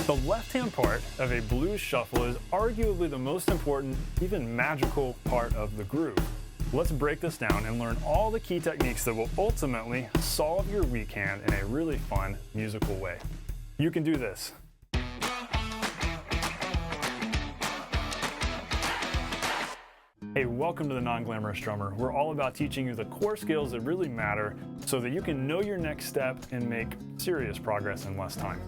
The left-hand part of a blues shuffle is arguably the most important, even magical part of the groove. Let's break this down and learn all the key techniques that will ultimately solve your weak hand in a really fun musical way. You can do this. Hey, welcome to the Non-Glamorous Drummer. We're all about teaching you the core skills that really matter so that you can know your next step and make serious progress in less time.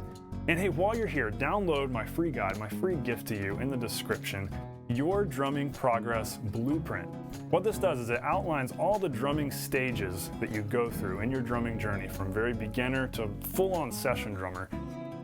And hey, while you're here, download my free guide, my free gift to you in the description, Your Drumming Progress Blueprint. What this does is it outlines all the drumming stages that you go through in your drumming journey from very beginner to full-on session drummer.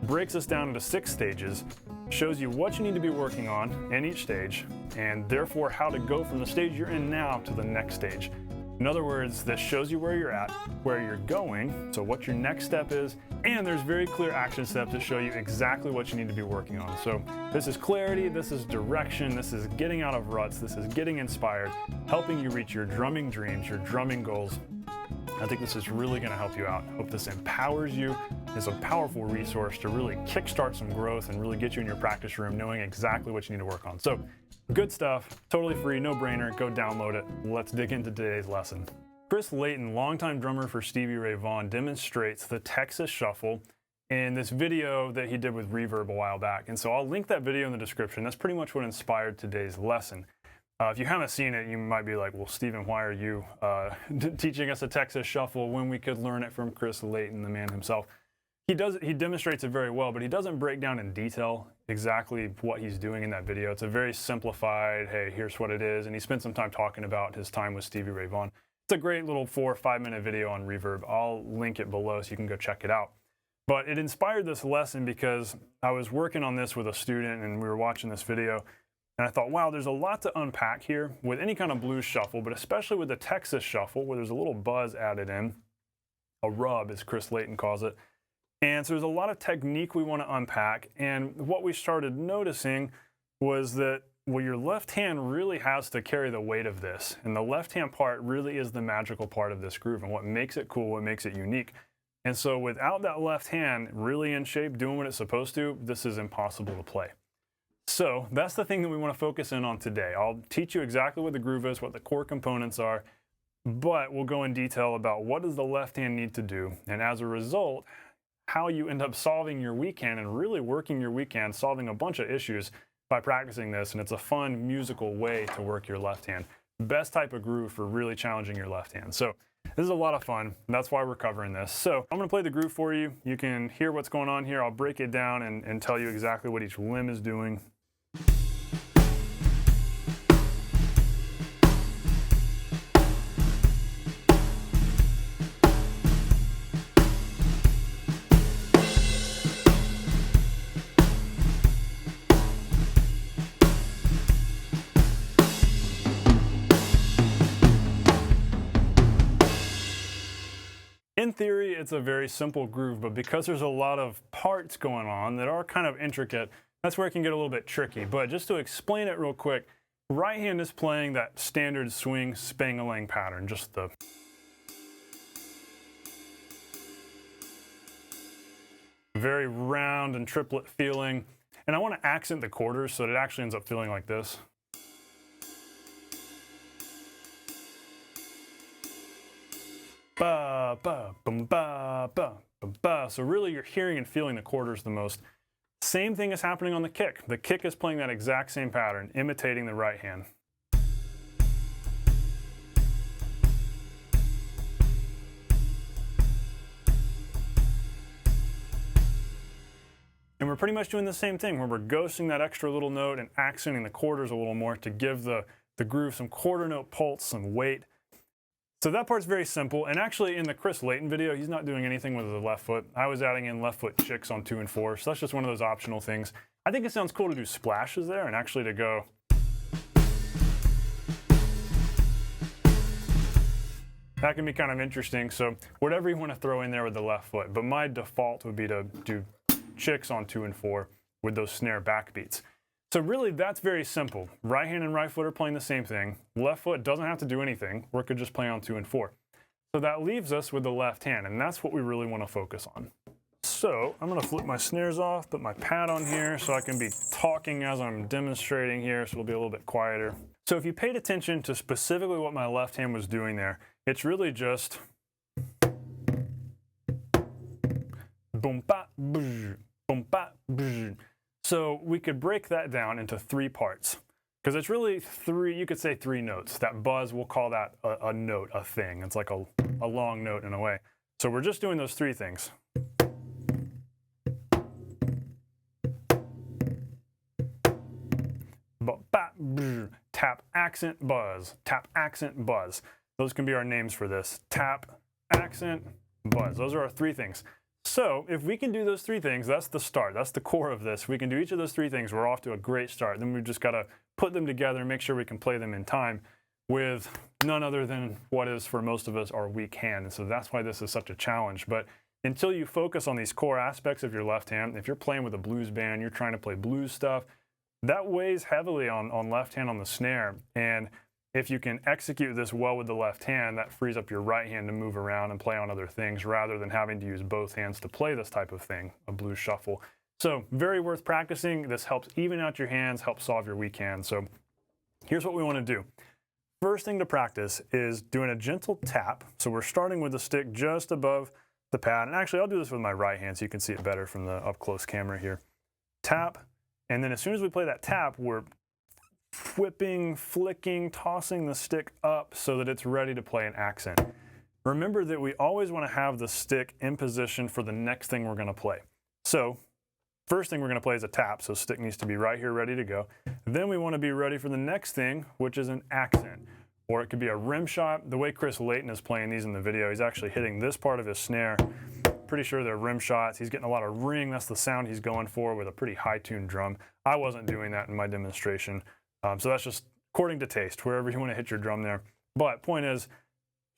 Breaks us down into 6 stages, shows you what you need to be working on in each stage, and therefore how to go from the stage you're in now to the next stage. In other words, this shows you where you're at, where you're going, so what your next step is, and there's very clear action steps that show you exactly what you need to be working on. So this is clarity, this is direction, this is getting out of ruts, this is getting inspired, helping you reach your drumming dreams, your drumming goals. I think this is really going to help you out. I hope this empowers you. It's a powerful resource to really kickstart some growth and really get you in your practice room knowing exactly what you need to work on. So good stuff, totally free, no brainer. Go download it. Let's dig into today's lesson. Chris Layton, longtime drummer for Stevie Ray Vaughan, demonstrates the Texas Shuffle in this video that he did with Reverb a while back. And so I'll link that video in the description. That's pretty much what inspired today's lesson. If you haven't seen it, you might be like, well, Stephen, why are you teaching us a Texas Shuffle when we could learn it from Chris Layton, the man himself? He demonstrates it very well, but he doesn't break down in detail exactly what he's doing in that video. It's a very simplified, hey, here's what it is. And he spent some time talking about his time with Stevie Ray Vaughan. It's a great little 4 or 5 minute video on Reverb. I'll link it below so you can go check it out. But it inspired this lesson because I was working on this with a student and we were watching this video. And I thought, wow, there's a lot to unpack here with any kind of blues shuffle, but especially with the Texas Shuffle, where there's a little buzz added in, a rub, as Chris Layton calls it. And so there's a lot of technique we want to unpack. And what we started noticing was that, well, your left hand really has to carry the weight of this. And the left hand part really is the magical part of this groove and what makes it cool, what makes it unique. And so without that left hand really in shape, doing what it's supposed to, this is impossible to play. So that's the thing that we want to focus in on today. I'll teach you exactly what the groove is, what the core components are, but we'll go in detail about what does the left hand need to do, and as a result, how you end up solving your weak hand and really working your weak hand, solving a bunch of issues by practicing this, and it's a fun musical way to work your left hand. Best type of groove for really challenging your left hand. So this is a lot of fun. That's why we're covering this. So I'm going to play the groove for you. You can hear what's going on here. I'll break it down and tell you exactly what each limb is doing. In theory, it's a very simple groove, but because there's a lot of parts going on that are kind of intricate, that's where it can get a little bit tricky. But just to explain it real quick, right hand is playing that standard swing spang-a-lang pattern, just the very round and triplet feeling. And I want to accent the quarters so that it actually ends up feeling like this. Ba, ba, bum, ba, ba, ba, ba. So really you're hearing and feeling the quarters the most. Same thing is happening on the kick. The kick is playing that exact same pattern, imitating the right hand. And we're pretty much doing the same thing where we're ghosting that extra little note and accenting the quarters a little more to give the groove some quarter note pulse, some weight. So that part's very simple, and actually in the Chris Layton video, he's not doing anything with the left foot. I was adding in left foot chicks on 2 and 4, so that's just one of those optional things. I think it sounds cool to do splashes there and actually to go. That can be kind of interesting, so whatever you want to throw in there with the left foot, but my default would be to do chicks on 2 and 4 with those snare backbeats. So really, that's very simple. Right hand and right foot are playing the same thing. Left foot doesn't have to do anything, or it could just play on 2 and 4. So that leaves us with the left hand, and that's what we really want to focus on. So I'm gonna flip my snares off, put my pad on here so I can be talking as I'm demonstrating here, so it'll be a little bit quieter. So if you paid attention to specifically what my left hand was doing there, it's really just boom ba boom ba boom. So we could break that down into 3 parts, because it's really 3, you could say 3 notes. That buzz, we'll call that a note, a thing. It's like a long note in a way. So we're just doing those 3 things. Tap, accent, buzz. Tap, accent, buzz. Those can be our names for this. Tap, accent, buzz. Those are our 3 things. So if we can do those 3 things, that's the start. That's the core of this. We can do each of those 3 things. We're off to a great start. Then we've just got to put them together and make sure we can play them in time with none other than what is, for most of us, our weak hand. And so that's why this is such a challenge. But until you focus on these core aspects of your left hand, if you're playing with a blues band, you're trying to play blues stuff, that weighs heavily on left hand on the snare. And if you can execute this well with the left hand, that frees up your right hand to move around and play on other things rather than having to use both hands to play this type of thing, a blues shuffle. So very worth practicing. This helps even out your hands, helps solve your weak hands. So here's what we want to do. First thing to practice is doing a gentle tap. So we're starting with the stick just above the pad. And actually, I'll do this with my right hand so you can see it better from the up-close camera here. Tap. And then as soon as we play that tap, we're whipping, flicking, tossing the stick up so that it's ready to play an accent. Remember that we always want to have the stick in position for the next thing we're going to play. So first thing we're going to play is a tap, so stick needs to be right here ready to go. Then we want to be ready for the next thing, which is an accent. Or it could be a rim shot. The way Chris Layton is playing these in the video, he's actually hitting this part of his snare. Pretty sure they're rim shots. He's getting a lot of ring. That's the sound he's going for with a pretty high-tuned drum. I wasn't doing that in my demonstration. So that's just according to taste, wherever you want to hit your drum there. But point is,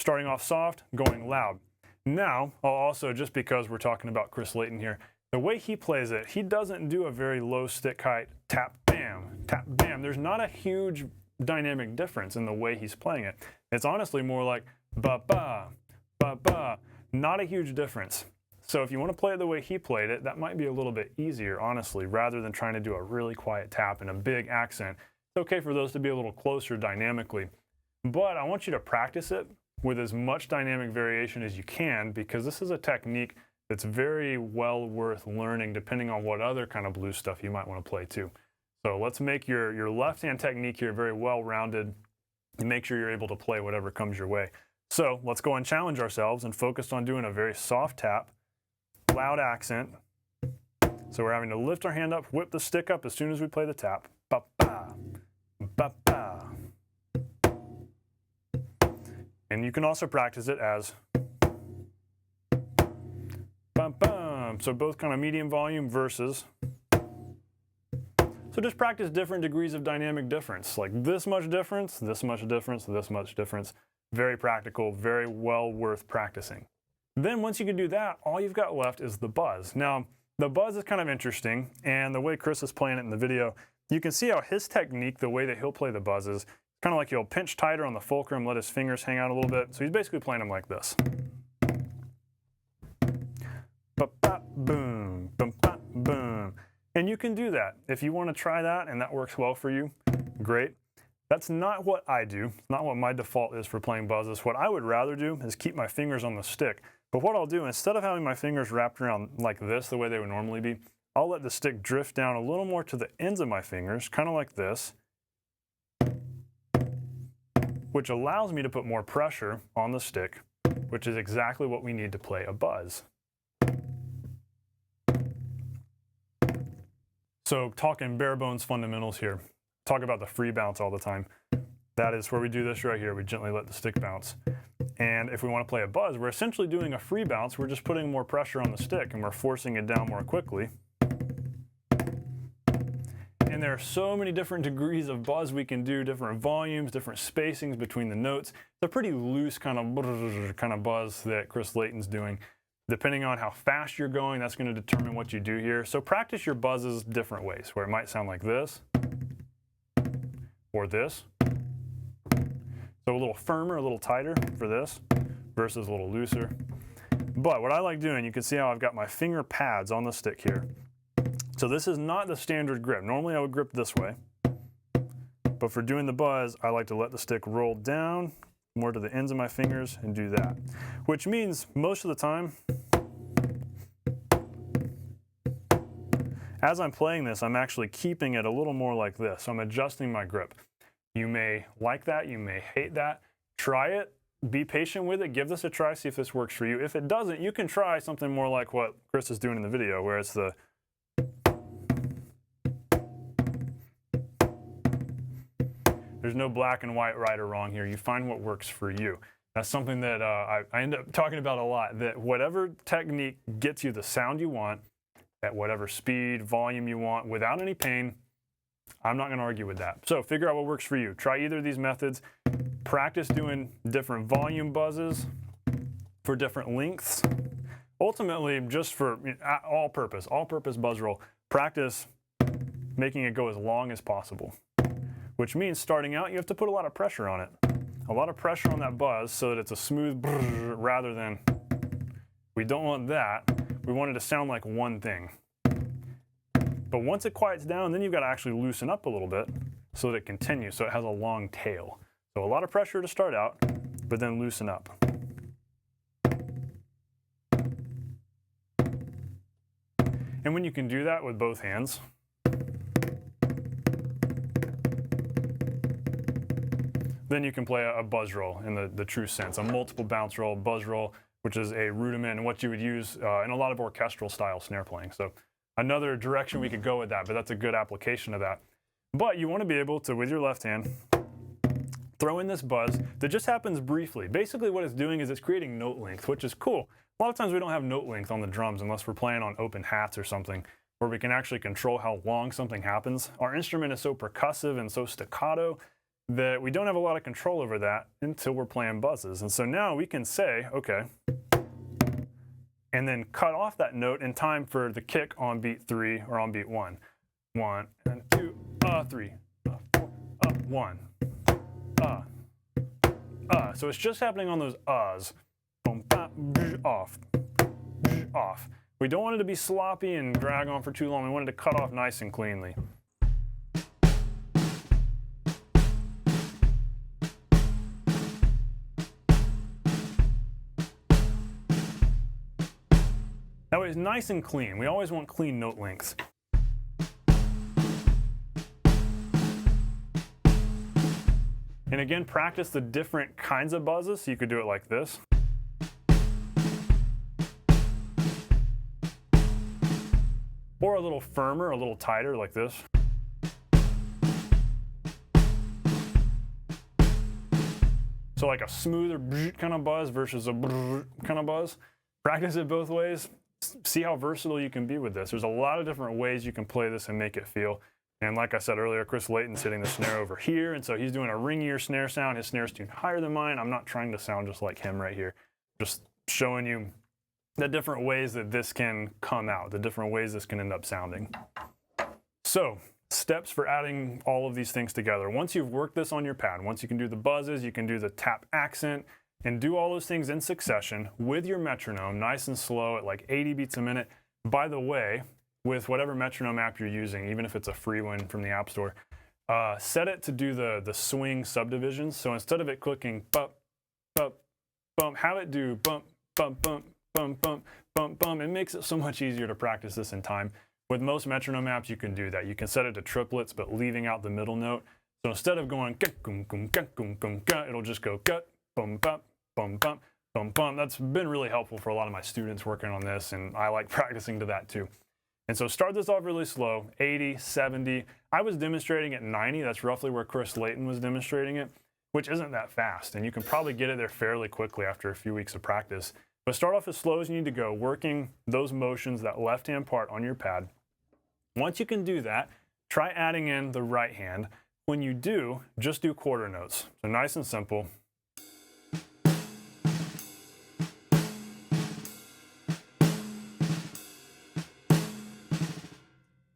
starting off soft, going loud. Now, I'll also, just because we're talking about Chris Layton here, the way he plays it, he doesn't do a very low stick height tap, bam, tap, bam. There's not a huge dynamic difference in the way he's playing it. It's honestly more like ba-ba, ba-ba. Not a huge difference. So if you want to play it the way he played it, that might be a little bit easier, honestly, rather than trying to do a really quiet tap and a big accent. It's okay for those to be a little closer dynamically. But I want you to practice it with as much dynamic variation as you can, because this is a technique that's very well worth learning depending on what other kind of blues stuff you might want to play too. So let's make your left hand technique here very well rounded and make sure you're able to play whatever comes your way. So let's go and challenge ourselves and focus on doing a very soft tap, loud accent. So we're having to lift our hand up, whip the stick up as soon as we play the tap. Ba-ba, ba-ba. And you can also practice it as bum-bum. So both kind of medium volume versus. So just practice different degrees of dynamic difference, like this much difference, this much difference, this much difference. Very practical, very well worth practicing. Then once you can do that, all you've got left is the buzz. Now, the buzz is kind of interesting, and the way Chris is playing it in the video, you can see how his technique, the way that he'll play the buzz is kind of like he'll pinch tighter on the fulcrum, let his fingers hang out a little bit. So he's basically playing them like this. Ba-ba-boom, ba-ba-boom. And you can do that. If you want to try that and that works well for you, great. That's not what I do, not what my default is for playing buzzes. What I would rather do is keep my fingers on the stick. But what I'll do, instead of having my fingers wrapped around like this, the way they would normally be, I'll let the stick drift down a little more to the ends of my fingers, kind of like this, which allows me to put more pressure on the stick, which is exactly what we need to play a buzz. So talking bare bones fundamentals here, talk about the free bounce all the time. That is where we do this right here. We gently let the stick bounce. And if we want to play a buzz, we're essentially doing a free bounce. We're just putting more pressure on the stick and we're forcing it down more quickly. And there are so many different degrees of buzz we can do, different volumes, different spacings between the notes. It's a pretty loose kind of buzz that Chris Layton's doing. Depending on how fast you're going, that's going to determine what you do here. So practice your buzzes different ways, where it might sound like this, or this. So a little firmer, a little tighter for this, versus a little looser. But what I like doing, you can see how I've got my finger pads on the stick here. So this is not the standard grip. Normally I would grip this way. But for doing the buzz, I like to let the stick roll down more to the ends of my fingers and do that. Which means most of the time, as I'm playing this, I'm actually keeping it a little more like this. So I'm adjusting my grip. You may like that, you may hate that. Try it, be patient with it, give this a try, see if this works for you. If it doesn't, you can try something more like what Chris is doing in the video, where it's the there's no black and white, right or wrong here. You find what works for you. That's something that I end up talking about a lot, that whatever technique gets you the sound you want, at whatever speed, volume you want, without any pain, I'm not gonna argue with that. So figure out what works for you. Try either of these methods. Practice doing different volume buzzes for different lengths. Ultimately, just for all-purpose buzz roll, practice making it go as long as possible. Which means starting out, you have to put a lot of pressure on it. A lot of pressure on that buzz so that it's a smooth brrr rather than, we don't want that. We want it to sound like one thing. But once it quiets down, then you've got to actually loosen up a little bit so that it continues, so it has a long tail. So a lot of pressure to start out, but then loosen up. And when you can do that with both hands, then you can play a buzz roll in the true sense, a multiple bounce roll, buzz roll, which is a rudiment and what you would use in a lot of orchestral style snare playing. So another direction we could go with that, but that's a good application of that. But you want to be able to, with your left hand, throw in this buzz that just happens briefly. Basically what it's doing is it's creating note length, which is cool. A lot of times we don't have note length on the drums unless we're playing on open hats or something, where we can actually control how long something happens. Our instrument is so percussive and so staccato that we don't have a lot of control over that until we're playing buzzes. And so now we can say, okay, and then cut off that note in time for the kick on beat 3 or on beat 1. 1 and 2, 3, 4, 1, So it's just happening on those uhs. Boom, off, off. We don't want it to be sloppy and drag on for too long. We want it to cut off nice and cleanly. That way it's nice and clean. We always want clean note lengths. And again, practice the different kinds of buzzes. So you could do it like this. Or a little firmer, a little tighter like this. So like a smoother kind of buzz versus a kind of buzz. Practice it both ways. See how versatile you can be with this. There's a lot of different ways you can play this and make it feel. And like I said earlier, Chris Layton's hitting the snare over here, and so he's doing a ringier snare sound. His snare's tuned higher than mine. I'm not trying to sound just like him right here. Just showing you the different ways that this can come out, the different ways this can end up sounding. So, steps for adding all of these things together. Once you've worked this on your pad, once you can do the buzzes, you can do the tap accent, and do all those things in succession with your metronome, nice and slow at like 80 beats a minute. By the way, with whatever metronome app you're using, even if it's a free one from the App Store, set it to do the swing subdivisions. So instead of it clicking bump, bump, bump, have it do bump, bump, bump, bump, bump, bump, bump. It makes it so much easier to practice this in time. With most metronome apps, you can do that. You can set it to triplets, but leaving out the middle note. So instead of going, it'll just go gut, bum, bump, bum, bump, bum, bump. That's been really helpful for a lot of my students working on this, and I like practicing to that too. And so start this off really slow, 80, 70. I was demonstrating at 90. That's roughly where Chris Layton was demonstrating it, which isn't that fast. And you can probably get it there fairly quickly after a few weeks of practice. But start off as slow as you need to go, working those motions, that left-hand part on your pad. Once you can do that, try adding in the right hand. When you do, just do quarter notes. So nice and simple.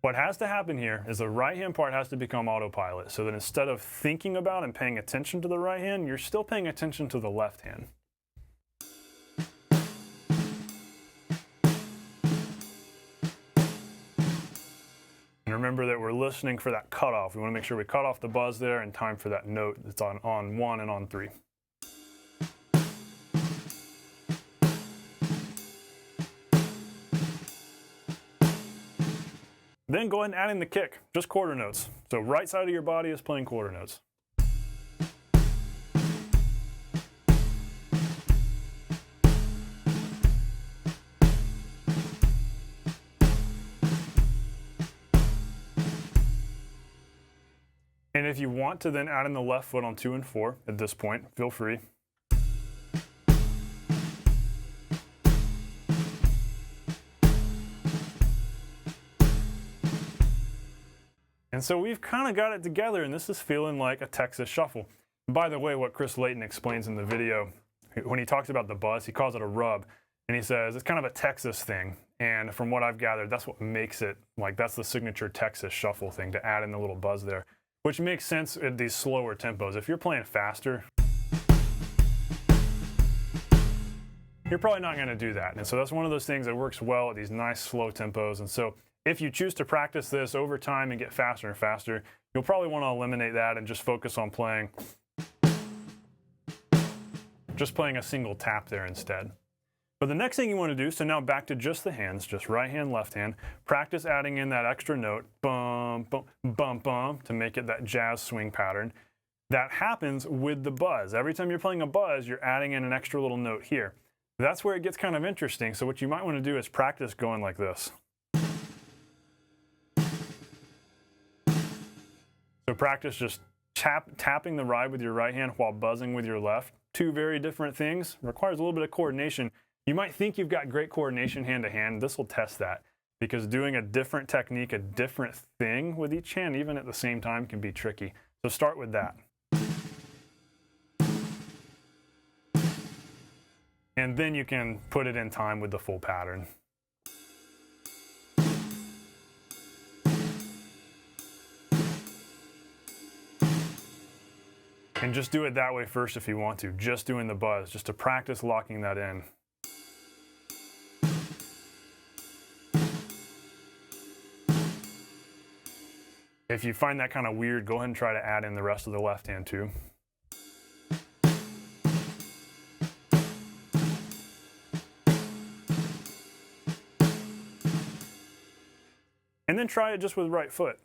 What has to happen here is the right hand part has to become autopilot, so that instead of thinking about and paying attention to the right hand, you're still paying attention to the left hand. remember that we're listening for that cutoff. We want to make sure we cut off the buzz there in time for that note that's on 1 and on 3. Then go ahead and add in the kick, just quarter notes. So right side of your body is playing quarter notes. And if you want to then add in the left foot on 2 and 4 at this point, feel free. And so we've kind of got it together, and this is feeling like a Texas shuffle. And by the way, what Chris Layton explains in the video, when he talks about the buzz, he calls it a rub. And he says it's kind of a Texas thing. And from what I've gathered, that's what makes it, like that's the signature Texas shuffle thing, to add in the little buzz there. Which makes sense at these slower tempos. If you're playing faster, you're probably not going to do that. And so that's one of those things that works well at these nice slow tempos. And so if you choose to practice this over time and get faster and faster, you'll probably want to eliminate that and just focus on playing a single tap there instead. But the next thing you want to do, so now back to just the hands, just right hand, left hand, practice adding in that extra note, bum, bum, bum, bum, to make it that jazz swing pattern. That happens with the buzz. Every time you're playing a buzz, you're adding in an extra little note here. That's where it gets kind of interesting. So what you might want to do is practice going like this. So practice just tapping the ride with your right hand while buzzing with your left. Two very different things. Requires a little bit of coordination. You might think you've got great coordination hand to hand. This will test that, because doing a different technique, a different thing with each hand, even at the same time, can be tricky. So start with that. And then you can put it in time with the full pattern. And just do it that way first if you want to, just doing the buzz, just to practice locking that in. If you find that kind of weird, go ahead and try to add in the rest of the left hand too. And then try it just with right foot.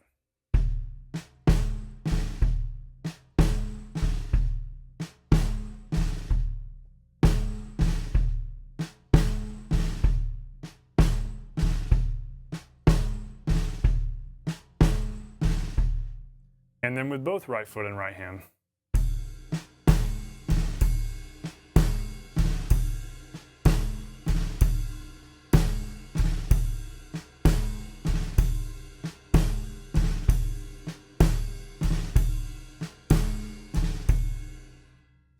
And then with both right foot and right hand.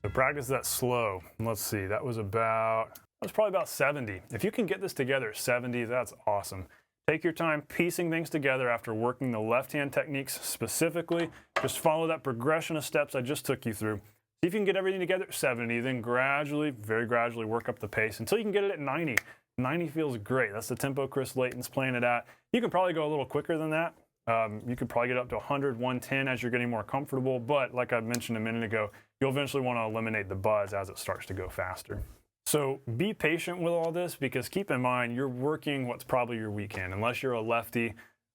So practice that slow. Let's see, that was probably about 70. If you can get this together at 70, that's awesome. Take your time piecing things together after working the left-hand techniques specifically. Just follow that progression of steps I just took you through. See if you can get everything together at 70, then gradually, very gradually work up the pace until you can get it at 90. 90 feels great. That's the tempo Chris Layton's playing it at. You can probably go a little quicker than that. You could probably get up to 100, 110 as you're getting more comfortable, but like I mentioned a minute ago, you'll eventually want to eliminate the buzz as it starts to go faster. So be patient with all this, because keep in mind, you're working what's probably your weak hand, unless you're a lefty.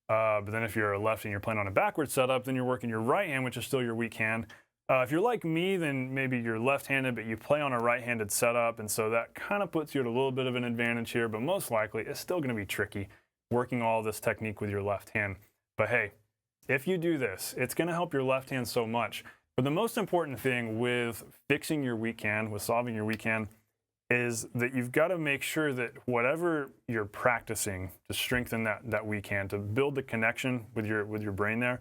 But then if you're a lefty and you're playing on a backward setup, then you're working your right hand, which is still your weak hand. If you're like me, then maybe you're left-handed, but you play on a right-handed setup, and so that kind of puts you at a little bit of an advantage here, but most likely it's still going to be tricky working all this technique with your left hand. But hey, if you do this, it's going to help your left hand so much. But the most important thing with fixing your weak hand, with solving your weak hand, is that you've got to make sure that whatever you're practicing to strengthen that weak hand, to build the connection with your brain there,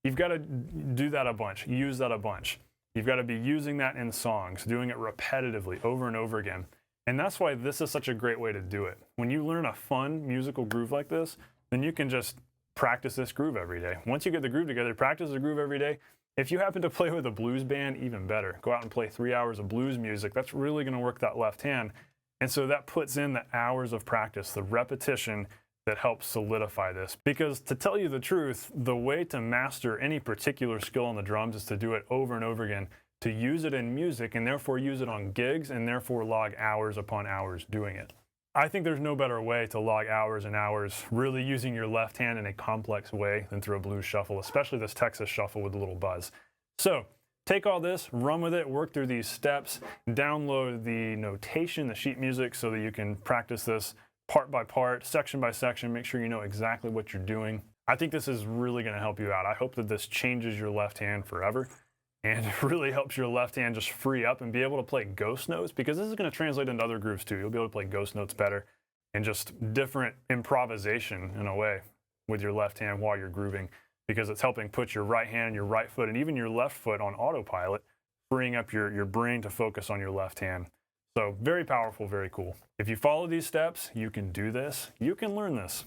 you've got to do that a bunch, use that a bunch. You've got to be using that in songs, doing it repetitively over and over again. And that's why this is such a great way to do it. When you learn a fun musical groove like this, then you can just practice this groove every day. Once you get the groove together, practice the groove every day. If you happen to play with a blues band, even better. Go out and play 3 hours of blues music. That's really going to work that left hand. And so that puts in the hours of practice, the repetition, that helps solidify this. Because to tell you the truth, the way to master any particular skill on the drums is to do it over and over again, to use it in music and therefore use it on gigs and therefore log hours upon hours doing it. I think there's no better way to log hours and hours really using your left hand in a complex way than through a blues shuffle, especially this Texas shuffle with a little buzz. So take all this, run with it, work through these steps, download the notation, the sheet music, so that you can practice this part by part, section by section, make sure you know exactly what you're doing. I think this is really going to help you out. I hope that this changes your left hand forever and it really helps your left hand just free up and be able to play ghost notes, because this is going to translate into other grooves too. You'll be able to play ghost notes better and just different improvisation in a way with your left hand while you're grooving, because it's helping put your right hand and your right foot and even your left foot on autopilot, freeing up your brain to focus on your left hand. So very powerful, very cool. If you follow these steps, you can do this. You can learn this.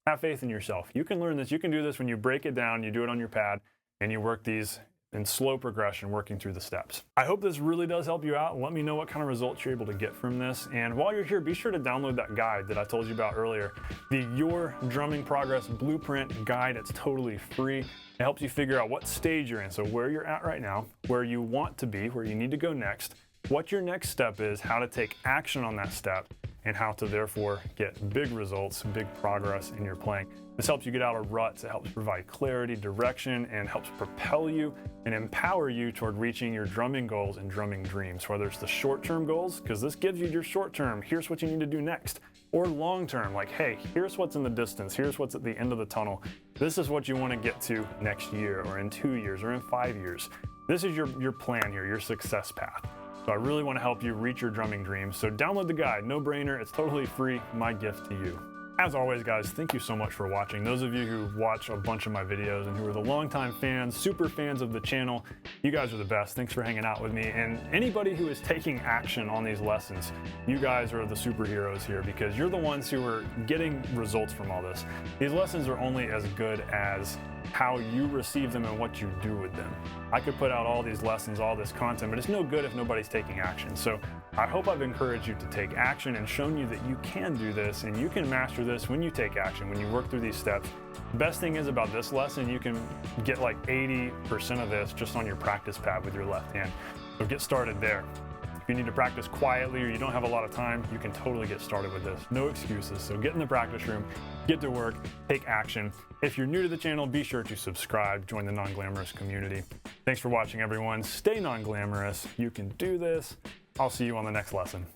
Have faith in yourself. You can learn this. You can do this when you break it down, you do it on your pad, and you work these in slow progression, working through the steps. I hope this really does help you out. Let me know what kind of results you're able to get from this. And while you're here, be sure to download that guide that I told you about earlier, the Your Drumming Progress Blueprint Guide. It's totally free. It helps you figure out what stage you're in, so where you're at right now, where you want to be, where you need to go next, what your next step is, how to take action on that step, and how to therefore get big results, big progress in your playing. This helps you get out of ruts. It helps provide clarity, direction, and helps propel you and empower you toward reaching your drumming goals and drumming dreams, whether it's the short-term goals, because this gives you your short-term, here's what you need to do next, or long-term, like, hey, here's what's in the distance, here's what's at the end of the tunnel. This is what you want to get to next year, or in 2 years, or in 5 years. This is your plan here, your success path. So I really want to help you reach your drumming dreams. So download the guide, no brainer, it's totally free, my gift to you. As always, guys, thank you so much for watching. Those of you who watch a bunch of my videos and who are the longtime fans, super fans of the channel, you guys are the best. Thanks for hanging out with me. And anybody who is taking action on these lessons, you guys are the superheroes here, because you're the ones who are getting results from all this. These lessons are only as good as how you receive them and what you do with them. I could put out all these lessons, all this content, but it's no good if nobody's taking action. So I hope I've encouraged you to take action and shown you that you can do this and you can master this when you take action, when you work through these steps. The best thing is about this lesson, you can get like 80% of this just on your practice pad with your left hand. So get started there. If you need to practice quietly or you don't have a lot of time, you can totally get started with this. No excuses. So get in the practice room, get to work, take action. If you're new to the channel, be sure to subscribe, join the non-glamorous community. Thanks for watching, everyone. Stay non-glamorous. You can do this. I'll see you on the next lesson.